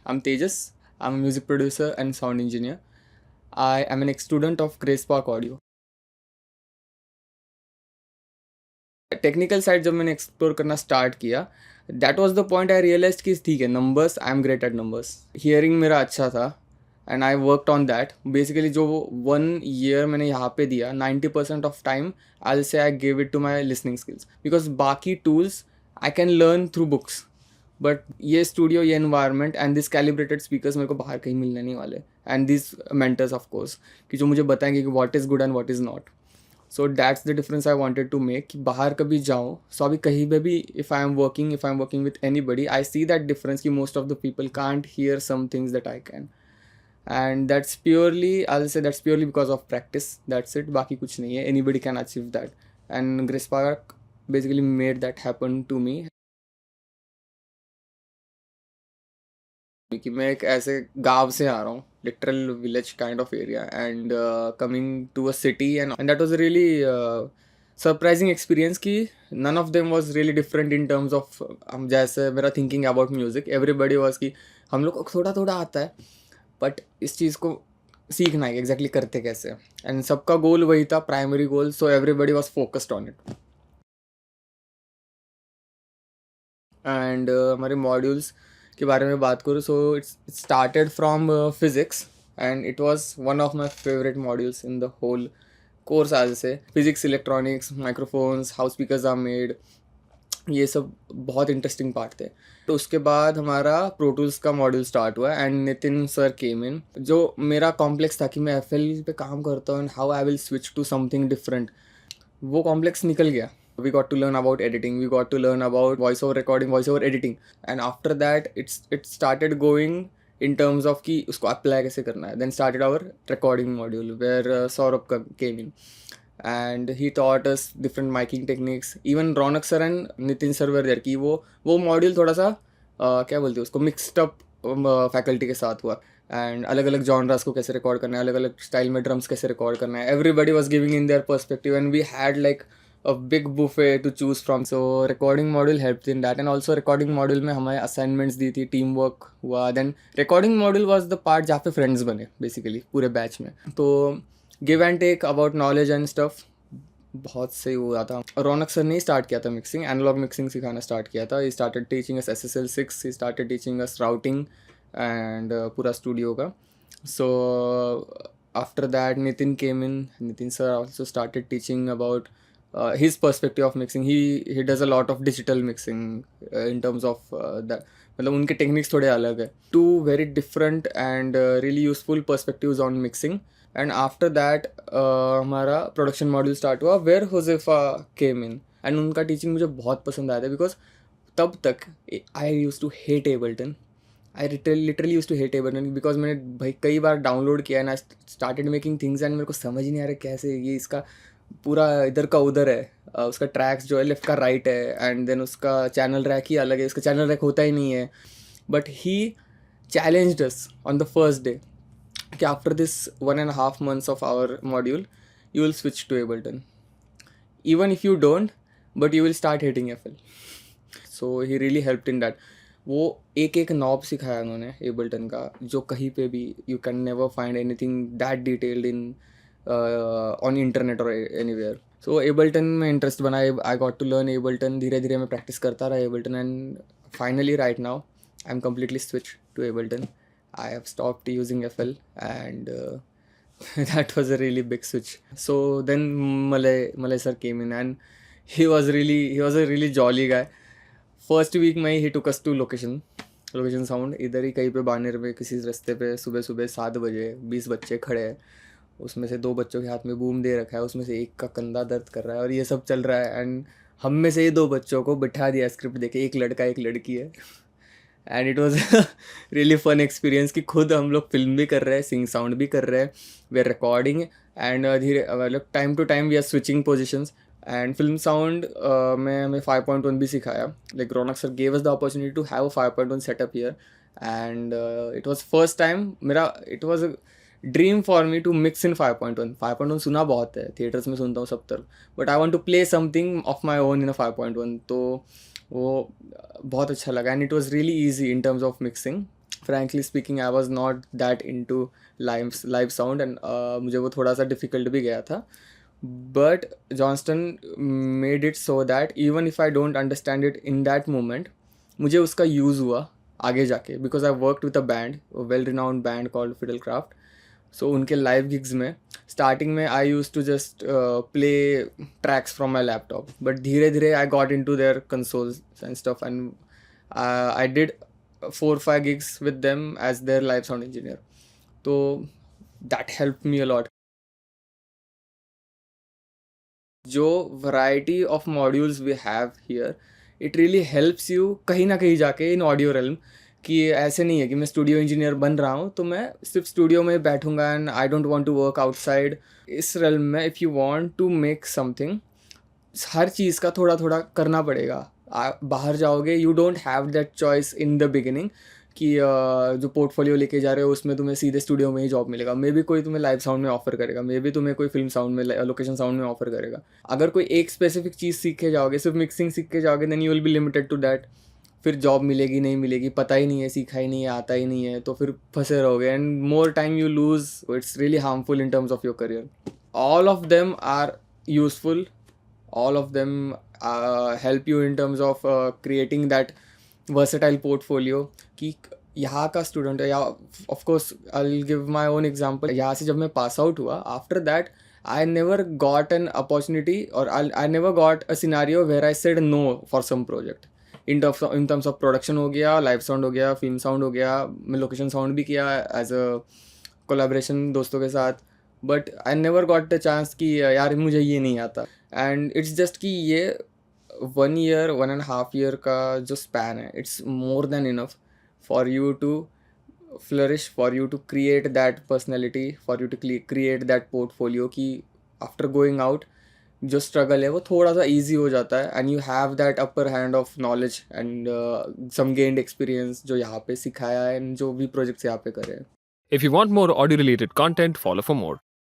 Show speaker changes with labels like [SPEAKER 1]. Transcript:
[SPEAKER 1] I'm Tejas. I'm a music producer and sound engineer. I am an ex-student of Grace Park Audio. Technical side जब मैंने explore करना start किया, that was the point I realise कि ठीक है, numbers, I am great at numbers. Hearing मेरा अच्छा था and I worked on that. Basically जो 1 ईयर मैंने यहाँ पे दिया, 90% of time I say I give it to my listening skills, because बाकी tools I can learn through books, but ये स्टूडियो, ये environment and this calibrated speakers मेरे को बाहर कहीं मिलने नहीं वाले. And this mentors of course कि जो मुझे बताएंगे कि what is good and what is not. So that's the difference I wanted to make कि बाहर कभी जाऊँ, सो अभी कहीं पे भी if I am working with anybody, I see that difference कि most of the people can't hear some things that I can. And that's purely, I say that's purely because of practice. That's it, बाकी कुछ नहीं है. Anybody can achieve that and Grace Park basically made that happen to me. कि मैं एक ऐसे गांव से आ रहा हूँ, literal village kind of area, and coming to a city, and that was really surprising experience कि none of them was really different in terms of, हम जैसे मेरा thinking about music, everybody was कि हम लोग को थोड़ा थोड़ा आता है, बट इस चीज़ को सीखना है एग्जैक्टली करते कैसे. एंड सबका गोल वही था, primary goal, so everybody was focused on it. And हमारे मॉड्यूल्स के बारे में बात करूँ, so it's started from physics, and it was one of my favourite modules in the whole course. आज से physics, electronics, microphones, how speakers are made, ये सब बहुत इंटरेस्टिंग पार्ट थे. तो उसके बाद हमारा प्रो टूल्स का मॉड्यूल स्टार्ट हुआ एंड नितिन सर केम इन. जो मेरा कॉम्प्लेक्स था कि मैं एफ पे काम करता हूँ and how I will switch to something different, वो कॉम्प्लेक्स निकल गया. We got to learn about editing, we got to learn about voice over recording, voice over editing, and after that it started going in terms of कि उसको apply कैसे करना है. Then started our recording module where Saurabh came in and he taught us different miking techniques. Even Ronak sir and Nitin sir were there कि वो module थोड़ा सा क्या बोलते हैं उसको, मिक्सड अप फैकल्टी के साथ हुआ. एंड अलग अलग जॉनरास को कैसे रिकॉर्ड करना है, अलग अलग स्टाइल में ड्रम्स कैसे रिकॉर्ड करना है, everybody was giving in their perspective and we had like a big buffet to choose from. So recording module helped in that, and also recording module में हमें assignments दी थी, team work हुआ. then recording module was the part जहाँ पे friends बने basically पूरे batch में. तो give and take about knowledge and stuff बहुत सही हुआ था. रौनक सर ने स्टार्ट किया था मिक्सिंग, एनालॉग मिक्सिंग सिखाना स्टार्ट किया था. He started teaching us SSL6, he started teaching us routing and पूरा स्टूडियो का. So after that Nitin came in. Nitin sir also started teaching about his perspective of mixing. He does a lot of digital mixing in terms of that. मतलब उनके techniques थोड़े अलग है. To very different and really useful perspectives on mixing. And after that हमारा production module start हुआ where Huzefa came in, and उनका teaching मुझे बहुत पसंद आया था बिकॉज तब तक I use to hate Ableton. I literally use to hate Ableton because मैंने भाई कई बार डाउनलोड किया and I started making things and मेरे को समझ ही नहीं आ रहा कैसे ये इसका पूरा इधर का उधर है. उसका ट्रैक्स जो है लेफ्ट का राइट है, एंड देन उसका चैनल रैक ही अलग है, इसका चैनल रैक होता ही नहीं है. But he challenged us on the first day कि after this 1.5 months of our module you will switch to Ableton, even if you don't, but you will start hating FL. So he really helped in that. वो एक एक knob सिखाया उन्होंने Ableton का, जो कहीं पे भी you can never find anything that detailed in on internet और एनीवेयर. सो एबल्टन में इंटरेस्ट बना. I got to learn Ableton. धीरे धीरे मैं प्रैक्टिस करता रहा Ableton, and finally right now I am completely switch to Ableton. I have stopped using FL and that was a really big switch. So then Malay sir came in and he was a really jolly guy. First week में he took us to location sound. इधर ही कहीं पे बानेर में किसी रास्ते पे सुबह सुबह 7 बजे 20 बच्चे खड़े हैं. उसमें से 2 बच्चों के हाथ में बूम दे रखा है, उसमें से एक का कंधा दर्द कर रहा है और ये सब चल रहा है. एंड हम में से ये 2 बच्चों को बिठा दिया स्क्रिप्ट देके, एक लड़का एक लड़की है. And it was really fun experience कि खुद हम लोग फिल्म भी कर रहे हैं, सिंग साउंड भी कर रहे हैं, वी आर रिकॉर्डिंग एंड धीरे मतलब time to time we are switching positions. And film sound में हमें 5.1 भी सिखाया. Like Raunak sir gave us the opportunity to have a 5.1 setup here, and it was first time मेरा, it was a dream for me to mix in 5.1. 5.1 सुना बहुत है, theatres में सुनता हूँ सब तरफ, but I want to play something of my own in a 5.1. तो वो बहुत अच्छा लगा and it was really easy in terms of mixing. frankly speaking I was not that into live sound, and मुझे वो थोड़ा सा difficult भी गया था. But Johnston made it so that even if I don't understand it in that moment, मुझे उसका use हुआ आगे जाके, because I worked with a band, a well renowned band called Fiddlecraft. So उनके लाइव गिग्स में starting में I use to just play tracks from my laptop, but धीरे धीरे I got into their consoles and stuff, and I did 4-5 gigs with them as their live sound engineer. So that helped me a lot. जो variety of modules we have here, it really helps you कहीं ना कहीं जाके in audio realm, कि ऐसे नहीं है कि मैं स्टूडियो इंजीनियर बन रहा हूँ तो मैं सिर्फ स्टूडियो में बैठूंगा and I don't want to work outside. इस realm में if you want to make something, हर चीज़ का थोड़ा थोड़ा करना पड़ेगा. बाहर जाओगे, you don't have that choice in the beginning कि जो पोर्टफोलियो लेके जा रहे हो उसमें तुम्हें सीधे स्टूडियो में ही जॉब मिलेगा. मे बी कोई तुम्हें लाइव साउंड में ऑफर करेगा, मे बी तुम्हें कोई फिल्म साउंड में, लोकेशन साउंड में ऑफर करेगा. अगर कोई एक स्पेसिफिक चीज़ सीख के जाओगे, सिर्फ मिक्सिंग सीख के जाओगे, then you will be limited to that. फिर जॉब मिलेगी नहीं मिलेगी पता ही नहीं है, सीखा ही नहीं है, आता ही नहीं है, तो फिर फंसे रहोगे and more time you lose. It's really harmful in terms of your career. All of them are useful, all of them help you in terms of creating that versatile portfolio. कि यहाँ का स्टूडेंट है, या of course I will give my own example. यहाँ से जब मैं pass out हुआ, after that I never got an opportunity और I never got a scenario where I said no for some project. In terms of production हो गया, live sound हो गया, फिल्म साउंड हो गया, मैं लोकेशन साउंड भी किया एज अ कोलाब्रेशन दोस्तों के साथ. But I never got the chance कि यार मुझे ये नहीं आता. एंड इट्स जस्ट कि ये 1 year 1.5 year का जो स्पैन है, it's more than enough for you to flourish, for you to create that personality, for you to create that portfolio. कि आफ्टर गोइंग आउट जो स्ट्रगल है वो थोड़ा सा ईजी हो जाता है and you have that upper hand of knowledge and some gained experience जो यहाँ पे सिखाया है एंड जो भी प्रोजेक्ट्स यहाँ पे करे हैं.
[SPEAKER 2] If you want more audio related content, follow for more.